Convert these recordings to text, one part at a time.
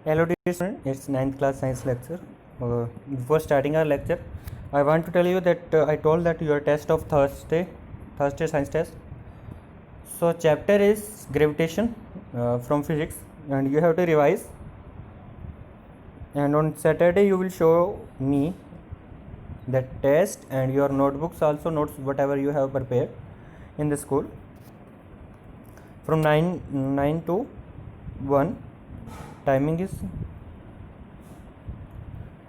Hello dear student, it's 9th class science lecture. Before starting our lecture, I want to tell you that I told that your test of Thursday science test. So chapter is gravitation from physics, and you have to revise. And on Saturday you will show me that test and your notebooks, also notes whatever you have prepared in the school from 9 to 1. Timing is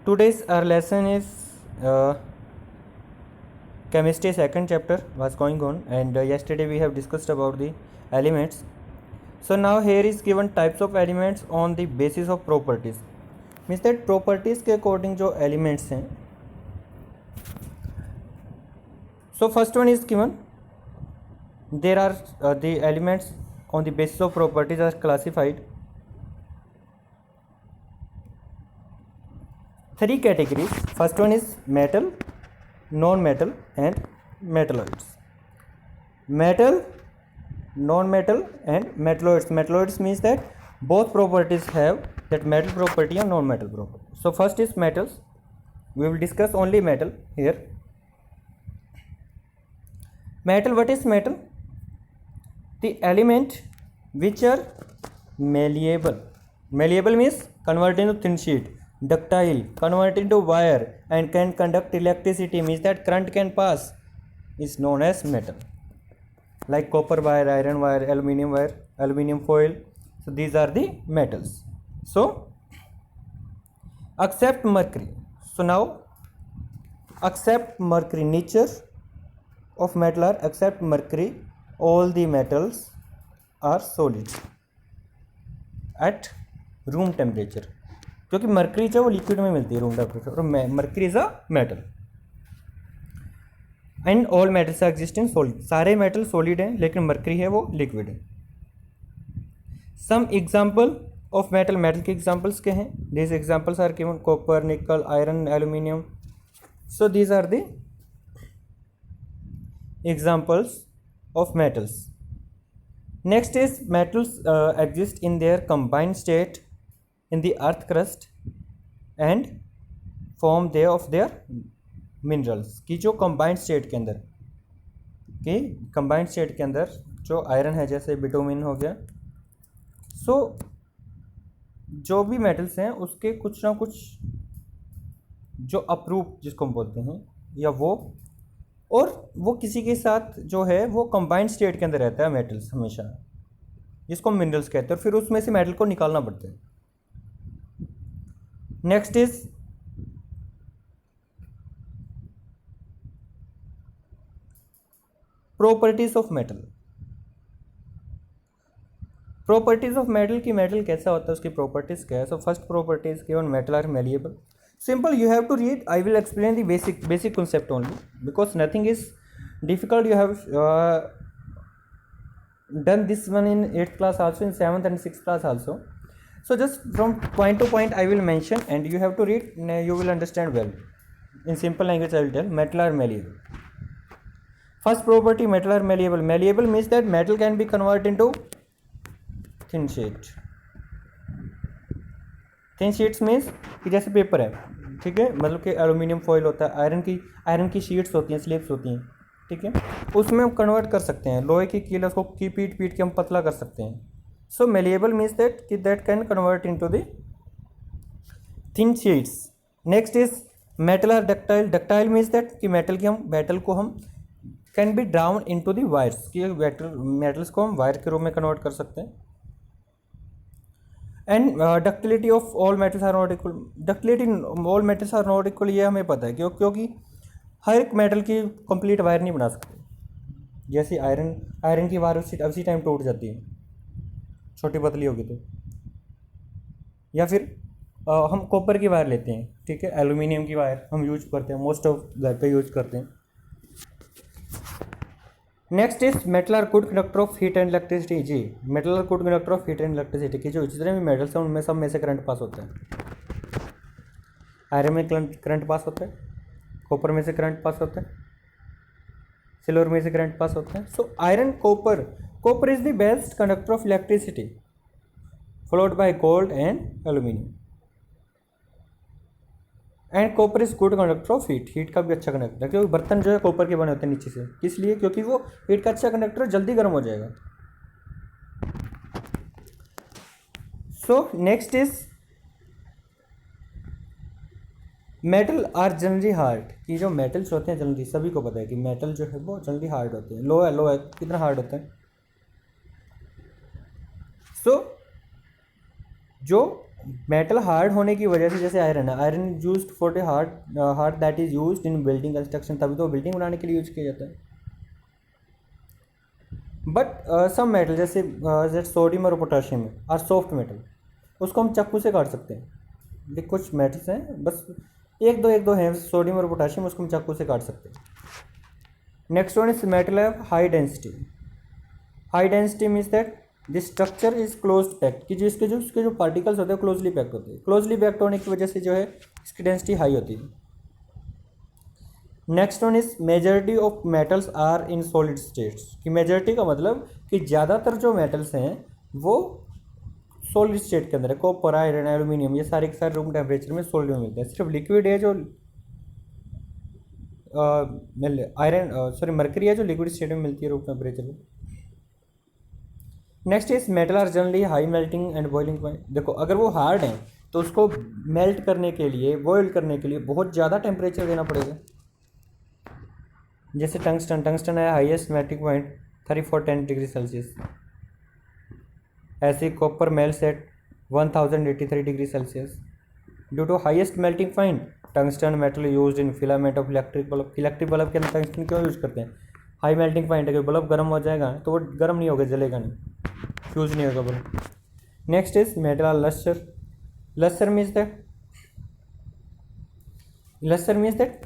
today's our lesson is chemistry second chapter was going on, and yesterday we have discussed about the elements. So now here is given types of elements on the basis of properties, means that properties के according जो elements हैं. So first one is given, there are the elements on the basis of properties are classified three categories. First one is metal, non-metal and metalloids. Metal, non-metal and metalloids. Metalloids means that both properties have that metal property and non-metal property. So first is metals. We will discuss only metal here. Metal, what is metal? The element which are malleable. Malleable means convert into thin sheet. Ductile, convert into wire and can conduct electricity, means that current can pass, is known as metal. Like copper wire, iron wire, aluminium foil. So these are the metals. So except mercury. So now except mercury, nature of metal are except mercury, all the metals are solid at room temperature. क्योंकि mercury जो वो liquid में मिलती है room temperature, और mercury is a metal. And all metals are exist in solid. सारे metal solid हैं लेकिन मर्करी है वो लिक्विड है. Some example of metal. Metal के एग्जांपल्स के हैं. This examples are given copper, nickel, iron, aluminium. So these are the examples of metals. Next is metals exist in their combined state in the earth crust and form there of their minerals. कि जो combined state के अंदर जो iron है, जैसे bitumen हो गया, सो जो भी मेटल्स हैं उसके कुछ ना कुछ जो अप्रूव जिसको हम बोलते हैं, या वो किसी के साथ जो है वो कंबाइंड स्टेट के अंदर रहता है मेटल्स हमेशा, जिसको मिनरल्स कहते हैं, और फिर उसमें से मेटल को निकालना पड़ता है. Next is properties of metal. Properties of metal की मेटल कैसा होता है, उसकी प्रॉपर्टीज क्या है. So first properties given, metal are malleable. Simple, you have to read. I will explain the basic concept only, because nothing is difficult. You have done this one in 8th class also, in 7th and 6th class also. So just from point to point I will mention, and you have to read. You will understand well. In simple language I will tell. Metal are malleable. First property, metal are malleable. Malleable means that metal can be converted into thin sheet. Thin sheets means कि जैसे paper है, ठीक है, मतलब कि aluminium foil होता है, iron की शीट्स होती हैं, स्लिप्स होती हैं, ठीक है, उसमें हम कन्वर्ट कर सकते हैं. लोहे की कील, उसको पीट के हम पतला कर सकते हैं. So malleable means that can convert into the thin sheets. Next is metal are ductile. Ductile means that कि metal को हम can be drawn into the wires, कि metals को हम वायर के रूप में कन्वर्ट कर सकते हैं. And ductility of all metals are not equal. Ductility all metals are not equal, ये हमें पता है क्योंकि हर एक मेटल की कंप्लीट वायर नहीं बना सकते. जैसे आयरन की वायर उसी टाइम टूट जाती है, छोटी पतली होगी तो. या फिर हम कॉपर की वायर लेते हैं, ठीक है, एल्यूमिनियम की वायर हम यूज करते हैं, मोस्ट ऑफ घर पे यूज करते हैं. Next is metal are good conductor of heat and electricity. जी, metal are good conductor of heat and electricity की जो जितने भी मेटल्स हैं उनमें सब में से करंट पास होता है. आयरन में करंट पास होता है, कॉपर में से करंट पास होता है, सिल्वर में से करंट पास होता है. So iron, copper is the best conductor of electricity. followed by gold and aluminum. And copper is good conductor of heat, heat का भी अच्छा कंडक्टर है, क्योंकि बर्तन जो है कॉपर के बने होते हैं नीचे से, किस लिए, क्योंकि वो हीट का अच्छा कंडक्टर है, जल्दी गर्म हो जाएगा. So next is metal are generally hard, कि जो मेटल्स होते हैं जनरली सभी को पता है कि मेटल जो है वो जनरली हार्ड होते हैं. लो है कितना हार्ड होता है. सो जो मेटल हार्ड होने की वजह से, जैसे आयरन है, iron used for the hard that is used in building construction, तभी तो बिल्डिंग बनाने के लिए यूज किया जाता है. बट सम मेटल जैसे सोडियम और पोटाशियम आर सॉफ्ट मेटल, उसको हम चाकू से काट सकते हैं. कुछ मेटल्स हैं, बस एक दो हैं सोडियम और पोटाशियम, उसको हम चाकू से काट सकते हैं. नेक्स्ट वन इज मेटल है high density. High density means that this structure is close packed, कि जो उसके जो पार्टिकल्स होते हैं क्लोजली पैक्ड होते हैं. क्लोजली पैक्ड होने की वजह से जो है इसकी डेंसिटी हाई होती है. Next one is majority of metals are in solid states, कि मेजॉरिटी का मतलब कि ज़्यादातर जो मेटल्स हैं वो सॉलिड स्टेट के अंदर है. कॉपर, आयरन, एल्यूमिनियम, ये सारे के सारे रूम टेम्परेचर में सॉलिड में मिलते हैं. सिर्फ लिक्विड है जो मरकरी है जो लिक्विड स्टेट में मिलती है रूम टेम्परेचर में. Next is metal are generally high melting and boiling point. देखो अगर वो हार्ड हैं तो उसको मेल्ट करने के लिए, बॉयल करने के लिए बहुत ज़्यादा टेम्परेचर देना पड़ेगा. जैसे टंगस्टन है highest melting point 3410 degree Celsius. ऐसे copper melts at 1083 degree Celsius. Due to highest melting point tungsten metal used in filament of electric bulb. Electric bulb के अंदर टंगस्टन क्यों यूज़ करते हैं? हाई मेल्टिंग पॉइंट है कि bulb गर्म हो जाएगा तो वो गर्म नहीं होगा, जलेगा नहीं, फ्यूज नहीं होगा bulb. Next is metal are lustre. Lustre means that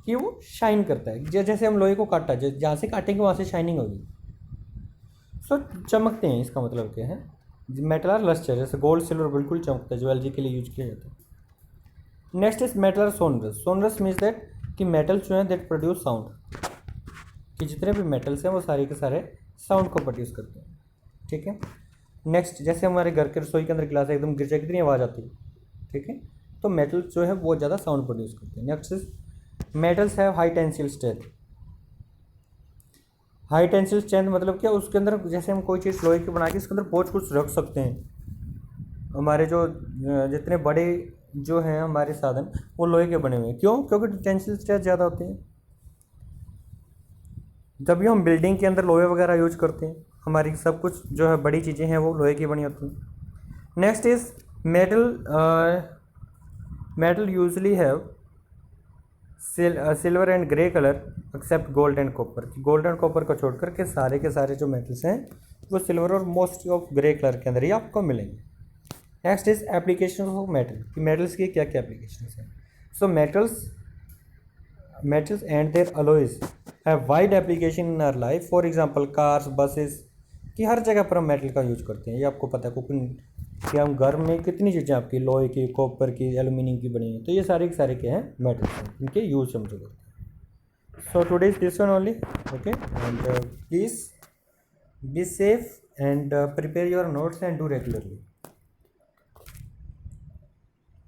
कि वो शाइन करता है. जैसे हम लोहे को काटा, जहाँ से काटेंगे वहाँ से शाइनिंग होगी. सो चमकते हैं, इसका मतलब क्या है, मेटल आर लस्टर. जैसे गोल्ड सिल्वर बिल्कुल चमकता है, ज्वेलरी के लिए यूज किया जाता है. Next is metal are sonorous. Sonorous means that कि मेटल्स जो हैं दैट प्रोड्यूस साउंड, कि जितने भी मेटल्स हैं वो सारे के सारे साउंड को प्रोड्यूस करते हैं. ठीक है. नेक्स्ट जैसे हमारे घर के रसोई के अंदर गिलास एकदम गिर जाए कितनी आवाज़ आती है. ठीक है. तो मेटल्स जो है बहुत ज़्यादा साउंड प्रोड्यूस करते हैं. Next is metals have high tensile strength. High tensile strength मतलब क्या, उसके अंदर जैसे हम कोई चीज़ लोहे की बना के उसके अंदर बहुत कुछ रख सकते हैं. हमारे जो जितने बड़े जो हैं हमारे साधन वो लोहे के बने हुए हैं. क्यों? क्योंकि टेंसिल स्ट्रेंथ ज़्यादा होती है. जब भी हम बिल्डिंग के अंदर लोहे वगैरह यूज करते हैं, हमारी सब कुछ जो है बड़ी चीज़ें हैं वो लोहे की बनी होती हैं. Next is metal usually have silver and grey colour except gold and copper. Gold and copper को छोड़ करके सारे के सारे जो मेटल्स हैं वो सिल्वर और मोस्ट ऑफ ग्रे कलर के अंदर ही आपको मिलेंगे. Next is application of metal, कि मेटल्स की क्या क्या एप्लीकेशन हैं. सो metals and their alloys have wide application in our life. For example cars, buses, कि हर जगह पर हम मेटल का यूज करते हैं. ये आपको पता है कुकिंग कि हम घर में कितनी चीज़ें आपकी लोहे की, कॉपर की, एल्यूमिनियम की बनी हैं. तो ये सारे के सारे क्या हैं, मेटल्स हैं, इनके यूज हम जो करते हैं. So today is this one only. Okay, and please be safe and prepare your notes and do regularly.